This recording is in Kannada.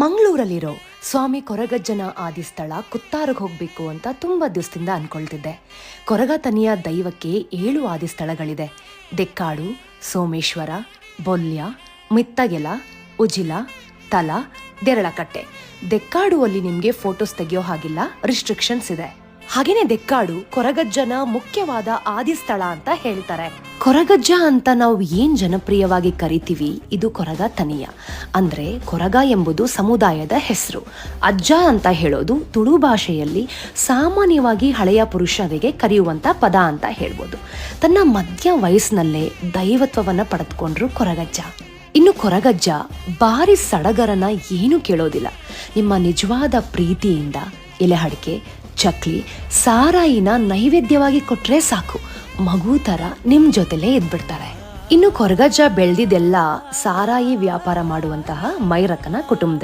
ಮಂಗಳೂರಲ್ಲಿರೋ ಸ್ವಾಮಿ ಕೊರಗಜ್ಜನ ಆದಿಸ್ಥಳ ಕುತ್ತಾರಿಗೆ ಹೋಗಬೇಕು ಅಂತ ತುಂಬ ದಿವಸದಿಂದ ಅನ್ಕೊಳ್ತಿದ್ದೆ. ಕೊರಗತನಿಯ ದೈವಕ್ಕೆ 7 ಆದಿಸ್ಥಳಗಳಿದೆ. ದೆಕ್ಕಾಡು, ಸೋಮೇಶ್ವರ, ಬೊಲ್ಯ, ಮಿತ್ತಗೆಲ, ಉಜಿಲ, ತಲ, ದೇರಳಕಟ್ಟೆ. ದೆಕ್ಕಾಡು ಅಲ್ಲಿ ನಿಮಗೆ ಫೋಟೋಸ್ ತೆಗೆಯೋ ಹಾಗಿಲ್ಲ, ರಿಸ್ಟ್ರಿಕ್ಷನ್ಸ್ ಇದೆ. ಹಾಗೇನೆ ದೆಕ್ಕಾಡು ಕೊರಗಜ್ಜನ ಮುಖ್ಯವಾದ ಆದಿಸ್ಥಳ ಅಂತ ಹೇಳ್ತಾರೆ. ಕೊರಗಜ್ಜ ಅಂತ ನಾವು ಏನ್ ಜನಪ್ರಿಯವಾಗಿ ಕರಿತೀವಿ, ಇದು ಕೊರಗ ತನಿಯ. ಅಂದ್ರೆ ಕೊರಗ ಎಂಬುದು ಸಮುದಾಯದ ಹೆಸರು. ಅಜ್ಜ ಅಂತ ಹೇಳೋದು ತುಳು ಭಾಷೆಯಲ್ಲಿ ಸಾಮಾನ್ಯವಾಗಿ ಹಳೆಯ ಪುರುಷರಿಗೆ ಕರೆಯುವಂತ ಪದ ಅಂತ ಹೇಳ್ಬೋದು. ತನ್ನ ಮಧ್ಯ ವಯಸ್ಸಿನಲ್ಲೇ ದೈವತ್ವವನ್ನ ಪಡೆದುಕೊಂಡ್ರು ಕೊರಗಜ್ಜ. ಇನ್ನು ಕೊರಗಜ್ಜ ಬಾರಿ ಸಡಗರನ ಏನು ಕೇಳೋದಿಲ್ಲ. ನಿಮ್ಮ ನಿಜವಾದ ಪ್ರೀತಿಯಿಂದ ಎಲೆಹಡಿಕೆ, ಚಕ್ಲಿ, ಸಾರಾಯಿನ ನೈವೇದ್ಯವಾಗಿ ಕೊಟ್ರೆ ಸಾಕು, ಮಗು ತರ ನಿಮ್ ಜೊತೆಲೇ ಇದ್ಬಿಡ್ತಾರೆ. ಇನ್ನು ಕೊರಗಜ್ಜ ಬೆಳೆದಿದ್ದೆಲ್ಲ ಸಾರಾಯಿ ವ್ಯಾಪಾರ ಮಾಡುವಂತಹ ಮೈರಕನ ಕುಟುಂಬದಲ್ಲಿ.